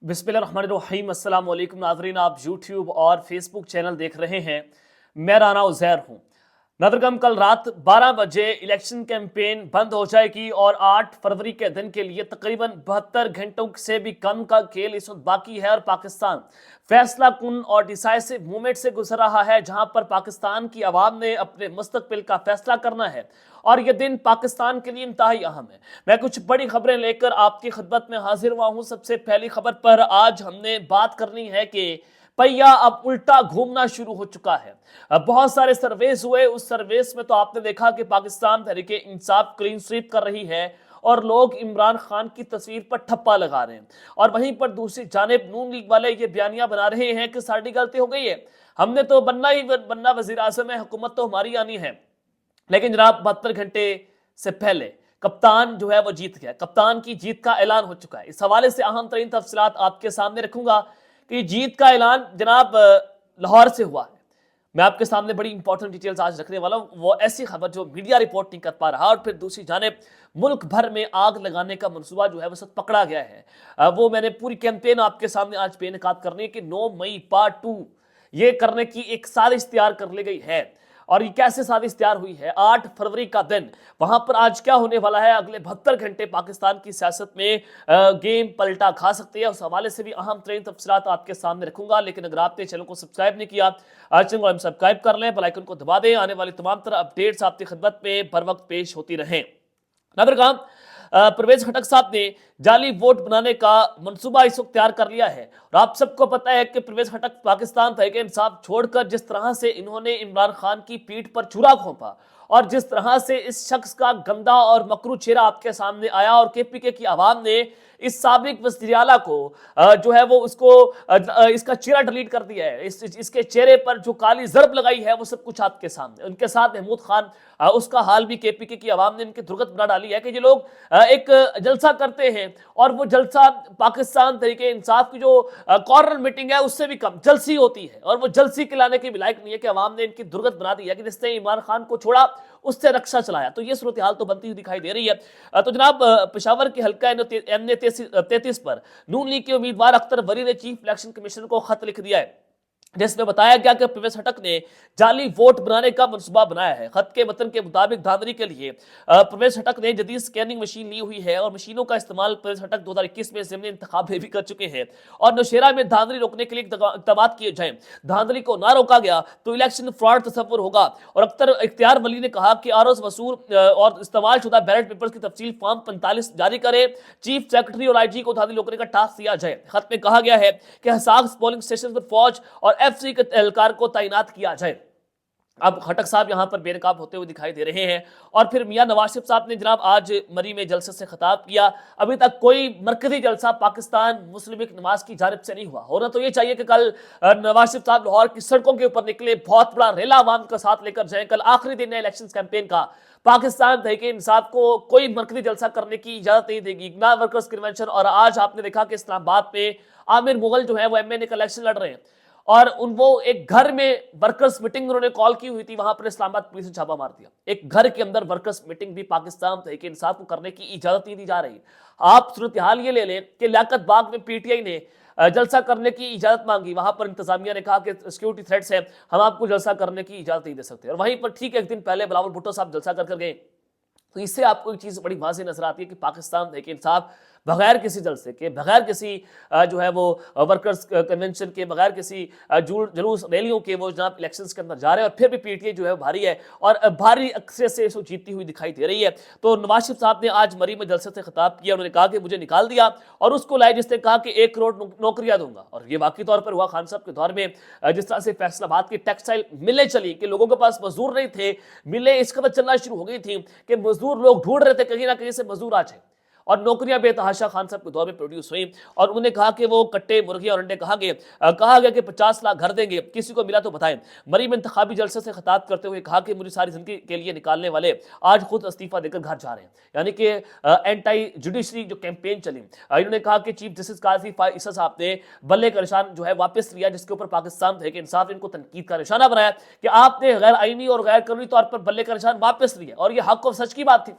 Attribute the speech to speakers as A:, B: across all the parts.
A: बिस्मिल्लाहिर्रहमानिर्रहीम अस्सलाम वालेकुम नाज़रीन, आप यूट्यूब और फेसबुक चैनल देख रहे हैं। मैं राना उज़ैर हूँ। नाज़रीन, कल रात 12 बजे इलेक्शन कैंपेन बंद हो जाएगी और 8 फरवरी के दिन के लिए तकरीबन 72 घंटों से भी कम का खेल इस वक्त बाकी है और पाकिस्तान फैसला कुन और डिसाइसिव मूवमेंट से गुजर रहा है, जहां पर पाकिस्तान की आवाम ने अपने मुस्तकबिल का फैसला करना है और यह दिन पाकिस्तान के लिए इंतहाई अहम है। मैं कुछ बड़ी खबरें लेकर आपकी खिदमत में हाजिर हुआ हूं। सबसे पहली खबर पर आज हमने बात करनी है कि पहिया अब उल्टा घूमना शुरू हो चुका है। अब बहुत सारे सर्वेस हुए, उस सर्वेस में तो आपने देखा कि पाकिस्तान तहरीके इंसाफ क्लीन स्वीप कर रही है और लोग इमरान खान की तस्वीर पर ठप्पा लगा रहे हैं, और वहीं पर दूसरी जानिब नून लीग वाले ये बयानियां बना रहे हैं कि साड़ी गलती हो गई है, हमने तो बनना वजीर आजम है, हुकूमत तो हमारी आनी है। लेकिन जनाब 72 घंटे से पहले कप्तान जो है वो जीत गया, कप्तान की जीत का ऐलान हो चुका है। इस हवाले से अहम तरीन तफसीलात आपके सामने रखूंगा कि जीत का ऐलान जनाब लाहौर से हुआ है। मैं आपके सामने बड़ी इंपॉर्टेंट डिटेल्स आज रखने वाला हूं, वो ऐसी खबर जो मीडिया रिपोर्ट नहीं कर पा रहा, और फिर दूसरी जानिब मुल्क भर में आग लगाने का मनसूबा जो है वो सब पकड़ा गया है। वो मैंने पूरी कैंपेन आपके सामने आज बेनकाब करनी है कि 9 मई पार्ट 2 ये करने की एक साजिश तैयार कर ली गई है। और ये कैसे साजिश तैयार हुई है? 8 फरवरी का दिन, वहां पर आज क्या होने वाला है? अगले 72 घंटे पाकिस्तान की सियासत में गेम पलटा खा सकती है। उस हवाले से भी अहम तरीन तफसीलात आपके सामने रखूंगा। लेकिन अगर आपने चैनल को सब्सक्राइब नहीं किया, चैनल को सब्सक्राइब कर लें, बेल आइकन को दबा दें, आने वाली तमाम तरह अपडेट्स आपकी खिदमत में बर वक्त पेश होती रहें। नाज़रीन, परवेज खटक साहब ने जाली वोट बनाने का मंसूबा इस वक्त तैयार कर लिया है, और आप सबको पता है कि परवेज खटक पाकिस्तान तहरीक इंसाफ छोड़कर जिस तरह से इन्होंने इमरान खान की पीठ पर छुरा घोंपा और जिस तरह से इस शख्स का गंदा और मकरू चेहरा आपके सामने आया, और केपीके की आवाम ने इस साबिक वज़ीर आला को जो है वो उसको इसका चेहरा डिलीट कर दिया है। इसके चेहरे पर जो काली जरब लगाई है वो सब कुछ आपके सामने। उनके साथ महमूद खान, उसका हाल भी केपीके की आवाम ने इनकी दुर्गत बना डाली है कि ये लोग एक जलसा करते हैं, और वो जलसा पाकिस्तान तरीके इंसाफ की जो कॉर्नर मीटिंग है उससे भी कम जलसी होती है, और वो जलसी खिलाने की भी लायक नहीं है कि आवाम ने इनकी दुर्गत बना दी है कि जिसने इमरान खान को छोड़ा उससे रक्षा चलाया। तो ये सूरत हाल तो बनती हुई दिखाई दे रही है। तो जनाब पेशावर के हल्का एमने 33 पर नून लीग के उम्मीदवार अख्तर वली ने चीफ इलेक्शन कमीशन को खत लिख दिया है, जिसमें बताया गया कि परवेज खटक ने जाली वोट बनाने का मंसूबा बनाया है। खत के मतन के मुताबिक धांधली के लिए परवेज खटक ने जदीद स्कैनिंग मशीन ली हुई है, और मशीनों का इस्तेमाल परवेज खटक 2021 में ज़िमनी इंतखाब में भी कर चुके हैं, और नौशेरा में धांधली रोकने के लिए इक़दाम किए जाएं। धांधली को ना रोका गया तो इलेक्शन फ्रॉड तस्वुर होगा। और अख्तर इख्तियार वली ने कहा कि आरोज वसूल और इस्तेमाल शुदा बैलेट पेपर्स की तफसील फॉर्म 45 जारी करे, चीफ सेक्रेटरी और IG को धांधली रोकने का टास्क दिया जाए। खत में कहा गया है कि हसास पोलिंग स्टेशन पर फौज और FC के एहलकार को तैनात किया जाए। अब खटक साहब यहां पर बेनकाब होते हुए दिखाई दे रहे हैं। और फिर मियां नवाज शरीफ साहब ने जनाब आज मरी में जलसे से खिताब किया। अभी तक कोई मरकजी जलसा पाकिस्तान मुस्लिम लीग नवाज की जानिब से नहीं हुआ। होना तो ये चाहिए कि कल नवाज शरीफ साहब लाहौर की सड़कों के ऊपर निकले, बहुत बड़ा रेला आवाम का साथ लेकर जाए। कल आखिरी दिन है इलेक्शन कैंपेन का। पाकिस्तान तहरीक इंसाफ को कोई मरकजी जलसा करने की इजाजत नहीं देगी। इग्ना वर्कर्स कन्वेंशन, और आज आपने देखा कि इस्लामाबाद में आमिर मुगल जो है वो MNA का इलेक्शन लड़ रहे हैं, और वो एक घर में वर्कर्स मीटिंग उन्होंने कॉल की हुई थी, वहां पर इस्लामाबाद पुलिस ने छापा मार दिया। एक घर के अंदर वर्कर्स मीटिंग भी पाकिस्तान तहरीक इंसाफ को करने की इजाजत नहीं दी जा रही। आप सूरत हाल ये ले लें कि लियाकत बाग में PTI ने जलसा करने की इजाजत मांगी, वहां पर इंतजामिया ने कहा कि सिक्योरिटी थ्रेट्स है, हम आपको जलसा करने की इजाजत नहीं दे सकते। और वहीं पर ठीक एक दिन पहले बिलावल भुट्टो साहब जलसा कर गए। तो इससे आपको एक चीज बड़ी वाज़ेह नजर आती है कि पाकिस्तान तहरीक इंसाफ बगैर किसी जलसे के, बगैर किसी जो है वो वर्कर्स कन्वेंशन के, बगैर किसी जुलूस रैलियों के वो जनाब इलेक्शंस के अंदर जा रहे हैं, और फिर भी PTI जो है भारी है और भारी अक्सर से इसको जीतती हुई दिखाई दे रही है। तो नवाज शरीफ साहब ने आज मरी में जलसे से खिताब किया। उन्होंने कहा कि मुझे निकाल दिया और उसको लाए जिसने कहा कि 1 करोड़ नौकरियां दूंगा, और ये वाकई तौर पर हुआ। खान साहब के दौर में जिस तरह से फैसलाबाद की टेक्सटाइल मिलें चली कि लोगों के पास मजदूर नहीं थे, मिलें इस कदर चलना शुरू हो गई थी कि मजदूर लोग ढूंढ रहे थे कहीं ना कहीं से मजदूर आ जाए, और नौकरियां बेतहाशा खान साहब के दौर में प्रोड्यूस हुई। और उन्होंने कहा कि वो कट्टे मुर्गियां और अंडे कहा गया कि 50 लाख घर देंगे, किसी को मिला तो बताएं। मरी में इंतखाबी जलसे से खिताब करते हुए कहा कि मुझे सारी जिंदगी के लिए निकालने वाले आज खुद इस्तीफा देकर घर जा रहे हैं, यानी कि एंटी जुडिशरी जो कैंपेन चली। इन्होंने कहा कि चीफ जस्टिस काजी ईसा साहब ने बल्ले का निशान जो है वापस लिया, जिसके ऊपर पाकिस्तान तहरीक इंसाफ इनको तनकीद का निशाना बनाया कि आपने गैर आईनी और गैर कानूनी तौर पर बल्ले का निशान वापस लिया, और यह हक और सच की बात थी।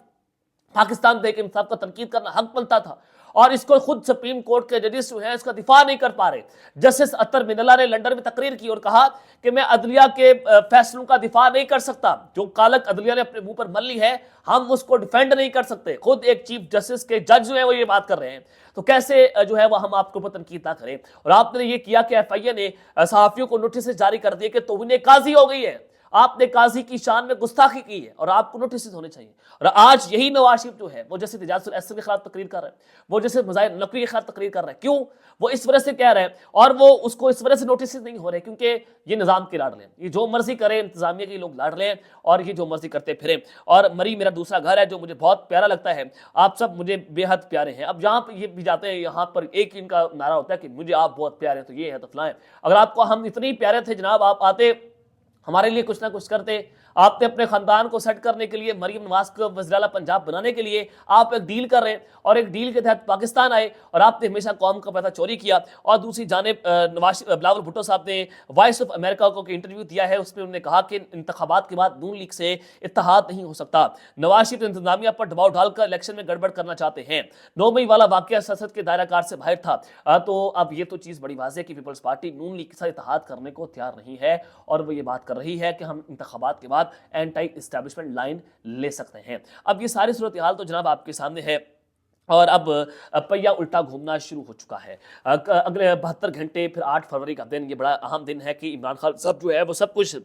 A: पाकिस्तान तहरीक इंसाफ का तनकीद करना हक बनता था। और इसको खुद सुप्रीम कोर्ट के जजेस जो है इसका दिफा नहीं कर पा रहे। जस्टिस अतर मिनल्ला ने लंदन में तकरीर की और कहा कि मैं अदलिया के फैसलों का दिफा नहीं कर सकता, जो कालक अदलिया ने अपने मुंह पर मल ली है हम उसको डिफेंड नहीं कर सकते। खुद एक चीफ जस्टिस के जज जो है वो ये बात कर रहे हैं, तो कैसे जो है वो हम आपको ऊपर तनकीद ना करें। और आपने ये किया कि एफआईए ने सहाफियों को नोटिस जारी कर दिए कि तुमने काजी हो गई है, आपने काजी की शान में गुस्ताखी की है और आपको नोटिस होने चाहिए। और आज यही नवाज शरीफ जो है वो जैसे इजाजुल अहसन के खिलाफ तकरीर कर रहे हैं, वो जैसे मुजाहिर नकवी के खिलाफ तकरीर कर रहे हैं, क्यों वो इस वजह से कह रहे हैं और वो उसको इस वजह से नोटिस नहीं हो रहे क्योंकि ये निजाम के लाडले हैं, ये जो मर्जी करें, इंतजामिया के लोग लाडले हैं और ये जो मर्जी करते फिरे। और मरी मेरा दूसरा घर है जो मुझे बहुत प्यारा लगता है, आप सब मुझे बेहद प्यारे हैं। अब जहां पर ये भी जाते हैं यहाँ पर एक इनका नारा होता है कि मुझे आप बहुत प्यारे हैं, तो ये है तो फलाएं। अगर आपको हम इतने प्यारे थे जनाब, आप आते हमारे लिए कुछ ना कुछ करते। आपने अपने खानदान को सेट करने के लिए, मरीम नवाज को वज़ीर-ए-आला पंजाब बनाने के लिए आप एक डील कर रहे हैं और एक डील के तहत पाकिस्तान आए और आपने हमेशा कौम का पैसा चोरी किया। और दूसरी जानिब बिलावल भुट्टो साहब ने वॉइस ऑफ अमेरिका को इंटरव्यू दिया है, उसमें उन्होंने कहा कि इंतखाबात के बाद नून लीग से इत्तेहाद नहीं हो सकता। नवाज शरीफ इंतजामिया पर दबाव डालकर इलेक्शन में गड़बड़ करना चाहते हैं। 9 मई वाला वाकया संसद के दायरा कार से बाहर था। तो अब ये तो चीज़ बड़ी वाज़ेह कि पीपल्स पार्टी नून लीग के साथ इत्तेहाद करने को तैयार नहीं है और वो ये बात कर रही है कि हम इंतखाबात के बाद एंटी एस्टैब्लिशमेंट लाइन ले सकते हैं। अब ये सारी सूरत हाल तो जनाब आपके सामने है और अब पहिया उल्टा घूमना शुरू हो चुका है। अगले 72 घंटे फिर 8 फरवरी का दिन, ये बड़ा अहम दिन है कि इमरान खान साहब जो है वो सब कुछ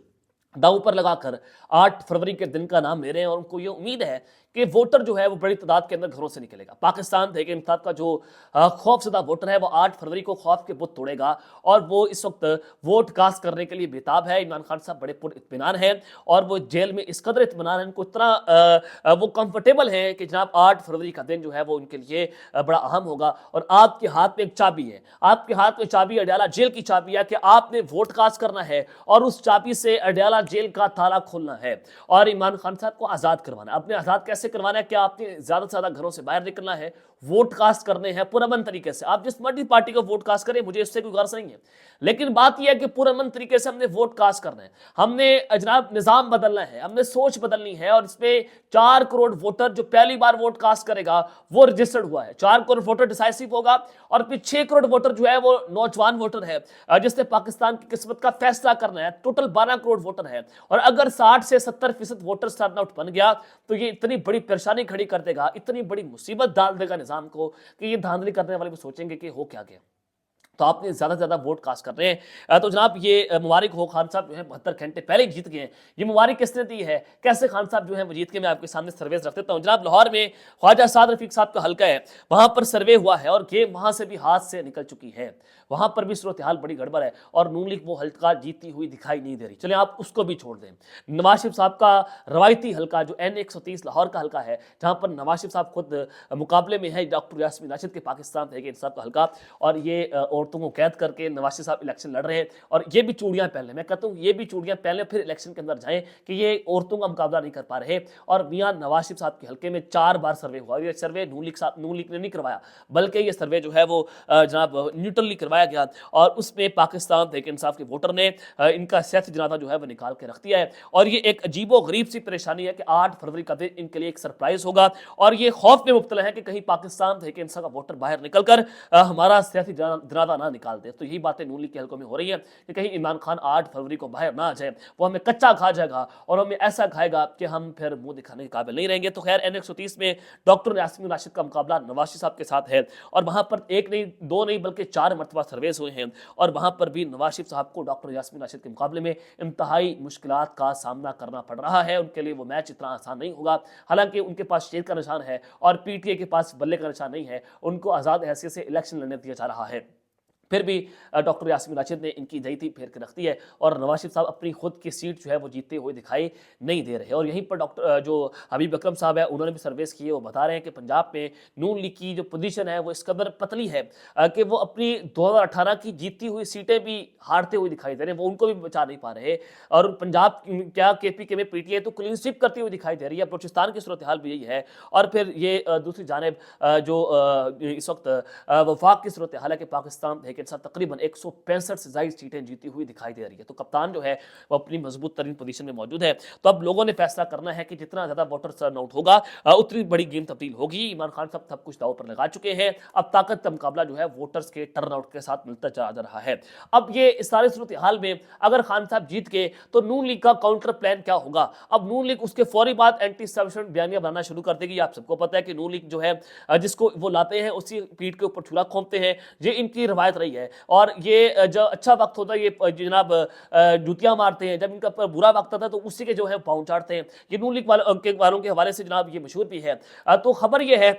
A: दांव पर लगाकर 8 फरवरी के दिन का नाम ले रहे हैं और उनको ये उम्मीद है कि वोटर जो है वो बड़ी तादाद के अंदर घरों से निकलेगा। पाकिस्तान तहरीक इंसाफ का जो खौफजदा वोटर है वो 8 फरवरी को खौफ के बुत तोड़ेगा और वो इस वक्त वोट कास्ट करने के लिए बेताब है। इमरान खान साहब बड़े पुरइत्मीनान हैं और वो जेल में इस कदर इत्मीनान है, इनको इतना वो कंफर्टेबल है कि जनाब 8 फरवरी का दिन जो है वो उनके लिए बड़ा अहम होगा। और आपके हाथ में एक चाबी है, आपके हाथ में चाबी अडयाला जेल की चाबी है कि आपने वोट कास्ट करना है और उस चाबी से अडयाला जेल का ताला खोलना है और इमरान खान साहब को आज़ाद करवाना है। अपने आज़ाद कैसे करवाना है? क्या आपने ज्यादा से ज्यादा घरों से बाहर निकलना है, वोट कास्ट करने हैं पुरअमन तरीके से। आप जिस मर्जी पार्टी को वोट कास्ट करें, मुझे इससे कोई गर्ज नहीं है, लेकिन बात यह है कि पुरअमन तरीके से हमने वोट कास्ट करना है, हमने जनाब निजाम बदलना है, हमने सोच बदलनी है। और इसमें 4 करोड़ वोटर जो पहली बार वोट कास्ट करेगा वो रजिस्टर्ड हुआ है। 4 करोड़ वोटर डिसाइसिव होगा और फिर 6 करोड़ वोटर जो है वो नौजवान वोटर है जिसने पाकिस्तान की किस्मत का फैसला करना है। टोटल 12 करोड़ वोटर है और अगर 60 से 70% वोटर टर्नआउट बन गया तो ये इतनी बड़ी परेशानी खड़ी कर देगा, इतनी बड़ी मुसीबत डाल देगा निजाम को कि ये धांधली करने वाले भी सोचेंगे कि हो क्या गया। तो आपने ज्यादा से ज्यादा वोट कास्ट कर रहे हैं। तो जनाब ये मुबारक हो, खान साहब जो है 72 घंटे पहले जीत गए हैं। ये मुबारक किसने दी है, कैसे खान साहब जो है वो जीत के, मैं आपके सामने सर्वेस रख देता हूँ। जनाब लाहौर में ख्वाजा साद रफीक साहब का हल्का है, वहां पर सर्वे हुआ है और गेम वहां से भी हाथ से निकल चुकी है, वहां पर भी सूरत हाल बड़ी गड़बड़ है और नून लीग वो हल्का जीतती हुई दिखाई नहीं दे रही। चलिए आप उसको भी छोड़ दें। नवाज शरीफ साहब का रवायती हल्का जो N130 लाहौर का हल्का है, जहां पर नवाज शरीफ साहब खुद मुकाबले में है डॉक्टर यास्मीन राशिद के पाकिस्तान तहरीक इंसाफ का हल्का, और ये औरतों को कैद करके नवाज शरीफ साहब इलेक्शन लड़ रहे हैं और ये भी चूड़ियां पहन ले। मैं कहता हूं ये भी चूड़ियां पहन ले फिर इलेक्शन के अंदर जाएं कि ये औरतों का मुकाबला नहीं कर पा रहे। और मियां नवाज शरीफ साहब के हल्के में 4 बार सर्वे हुआ। ये सर्वे नून लीग ने नहीं करवाया, बल्कि ये सर्वे जो है वो जनाब न्यूट्रली करवाया गया और उसमें पाकिस्तान तहरीक इंसाफ के वोटर ने इनका सियासी जनाजा जो है वो निकाल के रख दिया है। और ये एक अजीबो गरीब सी परेशानी है कि 8 फरवरी का दिन इनके लिए एक सरप्राइज होगा और ये खौफ में मुब्तला है कि कहीं पाकिस्तान तहरीक इंसाफ का वोटर बाहर निकलकर हमारा सियासी जनाजा ना निकाल दे। तो यही बातें नून लीग के हल्कों में हो रही है कि कहीं इमरान खान 8 फरवरी को बाहर ना आ जाए, वो हमें कच्चा खा जाएगा और हमें ऐसा खाएगा कि हम फिर मुंह दिखाने के काबिल नहीं रहेंगे। तो खैर N130 में डॉक्टर यास्मीन राशिद का मुकाबला नवाज शरीफ साहब के साथ है और वहां पर एक नहीं, दो नहीं, बल्कि 4 मरतबा सर्वेस हुए हैं और वहां पर भी नवाज शरीफ साहब को डॉक्टर यास्मीन राशिद के मुकाबले में इंतहाई मुश्किलात का सामना करना पड़ रहा है। उनके लिए वो मैच इतना आसान नहीं होगा, हालांकि उनके पास शेर का निशान है और PTI के पास बल्ले का निशान नहीं है। उनको आज़ाद हैसियत से इलेक्शन लड़ने दिया जा रहा है, फिर भी डॉक्टर यास्मीन राशिद ने इनकी जईती फेर के रख दी है और नवाज शरीफ साहब अपनी खुद की सीट जो है वो जीतते हुए दिखाई नहीं दे रहे। और यहीं पर डॉक्टर जो हबीब अकरम साहब है उन्होंने भी सर्वेस किए, वो बता रहे हैं कि पंजाब में नून लीग की जो पोजीशन है वो इस कदर पतली है कि वो अपनी 2018 की जीतती हुई सीटें भी हारते हुए दिखाई दे रहे हैं, वो उनको भी बचा नहीं पा रहे। और पंजाब क्या KPK में PTI तो क्लीन स्वीप करती हुई दिखाई दे रही है, बलूचिस्तान की सूरत हाल भी यही है। और फिर ये दूसरी जानिब जो इस वक्त वफाक की सूरत हाल है कि पाकिस्तान तहरीक के साथ तकरीबन 165 से ज्यादा सीटें जीती हुई दिखाई दे रही है। तो कप्तान जो है वो अपनी मजबूत तरीन पोजीशन में मौजूद है। तो अब लोगों ने फैसला करना है कि जितना ज्यादा वोटर टर्नआउट होगा उतनी बड़ी गेम तब्दील होगी। इमरान खान साहब सब कुछ दांव पर लगा चुके हैं। अब ताकत का मुकाबला जो है वोटर्स के टर्नआउट के साथ मिलता जा रहा है। अब ये इस सारे सूरत हाल में अगर खान साहब जीत के तो नून लीग का काउंटर प्लान क्या होगा? अब नून लीग उसके फौरी बाद एंटी एस्टैब्लिशमेंट बयानियां बनाना शुरू कर देगी। आप सबको पता है कि नून लीग जो है जिसको वो लाते हैं उसी पीठ के ऊपर छुरा खोपते हैं। ये इनकी रवायत रही है और ये जो अच्छा वक्त होता है ये जनाब जूतियां मारते हैं, जब इनका बुरा वक्त आता है तो उसी के जो है पांव चाटते हैं। ये नून लीग वालों के हवाले से जनाब ये मशहूर भी है। तो खबर ये है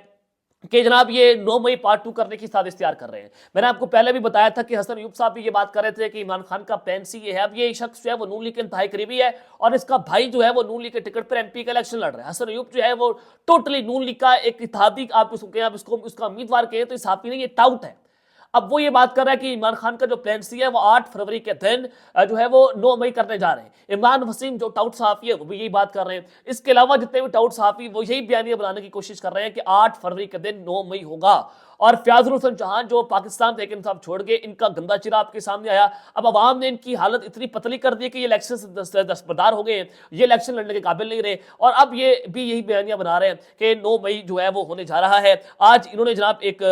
A: कि जनाब ये 9 मई पार्ट 2 करने की साजिश तैयार कर रहे हैं। मैंने आपको पहले भी बताया था कि हसन अयूब साहब भी ये बात कर रहे थे कि इमरान खान का प्लान सी ये है। अब ये शख्स जो है वो नून लीग के इंतहाई करीबी है और इसका भाई जो है वो नून लीग के टिकट पर एमपी का इलेक्शन लड़ रहा है। हसन अयूब जो है वो टोटली नून लीग का एक इत्तेहादी, आप इसको उसका उम्मीदवार कहें तो इत्तेहादी नहीं, ये टाउट है। अब वो ये बात कर रहा है कि इमरान खान का जो प्लान सी है वो 8 फरवरी के दिन जो है वो 9 मई करने जा रहे हैं। इमरान वसीम जो टाउट सहाफी है वो भी यही बात कर रहे हैं। इसके अलावा जितने भी टाउट सहाफी वो यही बयानियां बनाने की कोशिश कर रहे हैं कि 8 फरवरी के दिन 9 मई होगा। और फयाजुल हसन चौहान जो पाकिस्तान तहरीक इंसाफ छोड़ के इनका गंदा चिरा आपके सामने आया। अब अवाम ने इनकी हालत इतनी पतली कर दी कि ये इलेक्शन से दस्तबरदार हो गए, ये इलेक्शन लड़ने के काबिल नहीं रहे। और अब ये भी यही बयानियां बना रहे हैं कि 9 मई जो है वो होने जा रहा है। आज इन्होंने जनाब एक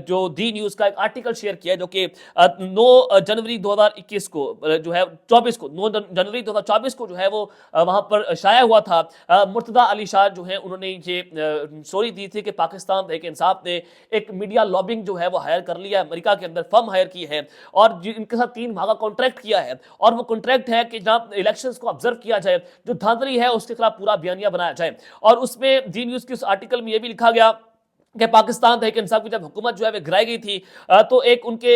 A: जो दी न्यूज का एक आर्टिकल शेयर किया जो कि 9 जनवरी 2021 को जो है 24 को 9 जनवरी 2024 को जो है वो वहां पर शाया हुआ था। मुर्तदा अली शाह जो है उन्होंने ये स्टोरी दी थी कि पाकिस्तान तहरीक इंसाफ ने एक मीडिया लॉबिंग जो है वो हायर कर लिया है, अमेरिका के अंदर फर्म हायर की है और इनके साथ 3 माह का कॉन्ट्रैक्ट किया है। और वो कॉन्ट्रैक्ट है कि जनाब इलेक्शंस को ऑब्जर्व किया जाए, जो धांधली है उसके खिलाफ पूरा बयानिया बनाया जाए। और उसमें जी न्यूज के उस आर्टिकल में यह भी लिखा गया कि पाकिस्तान तहरीक इंसाफ की जब हुकूमत जो है वो गिराई गई थी तो एक उनके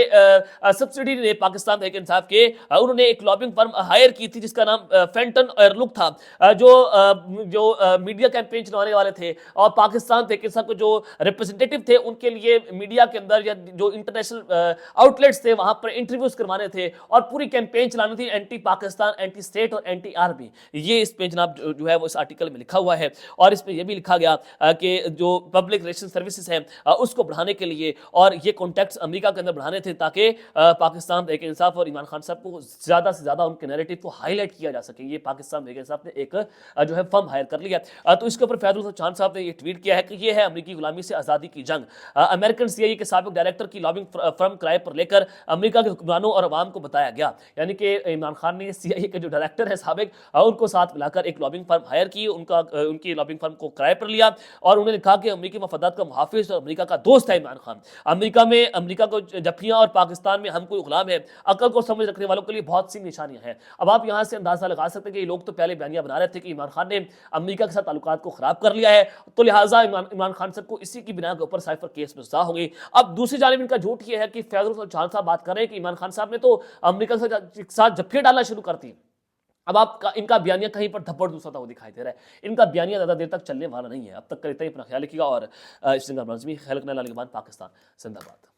A: सब्सिडी ने पाकिस्तान तहरीक इंसाफ के उन्होंने एक लॉबिंग फर्म हायर की थी जिसका नाम फेंटन एयरलुक था, जो मीडिया कैंपेन चलाने वाले थे और पाकिस्तान तहरीक इंसाफ के जो रिप्रेजेंटेटिव थे उनके लिए मीडिया के अंदर या जो इंटरनेशनल आउटलेट्स थे वहां पर इंटरव्यूज करवाने थे और पूरी कैंपेन चलानी थी एंटी पाकिस्तान, एंटी स्टेट और एंटी आर्मी। ये इस पे जनाब जो है वो इस आर्टिकल में लिखा हुआ है। और इसमें यह भी लिखा गया कि जो पब्लिक रिलेशन सर्विसेज हैं उसको बढ़ाने के लिए और ये कॉन्टैक्ट्स अमेरिका के अंदर बढ़ाने थे ताकि पाकिस्तान तहरीक इंसाफ और इमरान खान साहब को ज्यादा से ज्यादा उनके नैरेटिव को हाईलाइट किया जा सके। ये पाकिस्तान तहरीक इंसाफ ने एक जो है फर्म हायर कर लिया। तो इसके ऊपर फैजुल चौहान साहब ने ये ट्वीट किया है कि ये है अमेरिकी गुलामी से आजादी की जंग। अमेरिकन सीआईए के साबिक डायरेक्टर की लॉबिंग फर्म किराए पर लेकर अमेरिका के हुक्मरानों और अवाम को बताया गया। यानी कि इमरान खान ने सीआईए के जो डायरेक्टर है साबिक उनको साथ मिलाकर एक लॉबिंग फर्म हायर की, उनकी लॉबिंग फर्म को किराए पर लिया और उन्होंने कहा कि अमेरिकी मफादात का मुहाफिज और अमेरिका का दोस्त है इमरान खान। अमेरिका को जफियां और पाकिस्तान में हम कोई गुलाम है, अकल को समझ रखने वालों के लिए बहुत सी निशानियां हैं। अब आप यहां से अंदाजा लगा सकते हैं कि ये लोग तो पहले बयानियां बना रहे थे कि इमरान खान ने अमेरिका के साथ ताल्लुकात को खराब कर लिया है, तो लिहाजा इमरान खान साहब को इसी की बिना के ऊपर साइफर केस में सजा होगी। अब दूसरी जानिब इनका झूठ ये है कि फैजुल चौहान साहब बात कर रहे हैं कि इमरान खान साहब ने तो अमेरिका के साथ जफ्फियां डालना शुरू कर दी। अब आपका इनका बयानिया कहीं पर धब्बड़ दूसरा था वो दिखाई दे रहा है। इनका बयानिया ज़्यादा देर तक चलने वाला नहीं है। अब तक करते ही अपना ख्याल रखिएगा और इस ख्याल पाकिस्तान जिंदाबाद।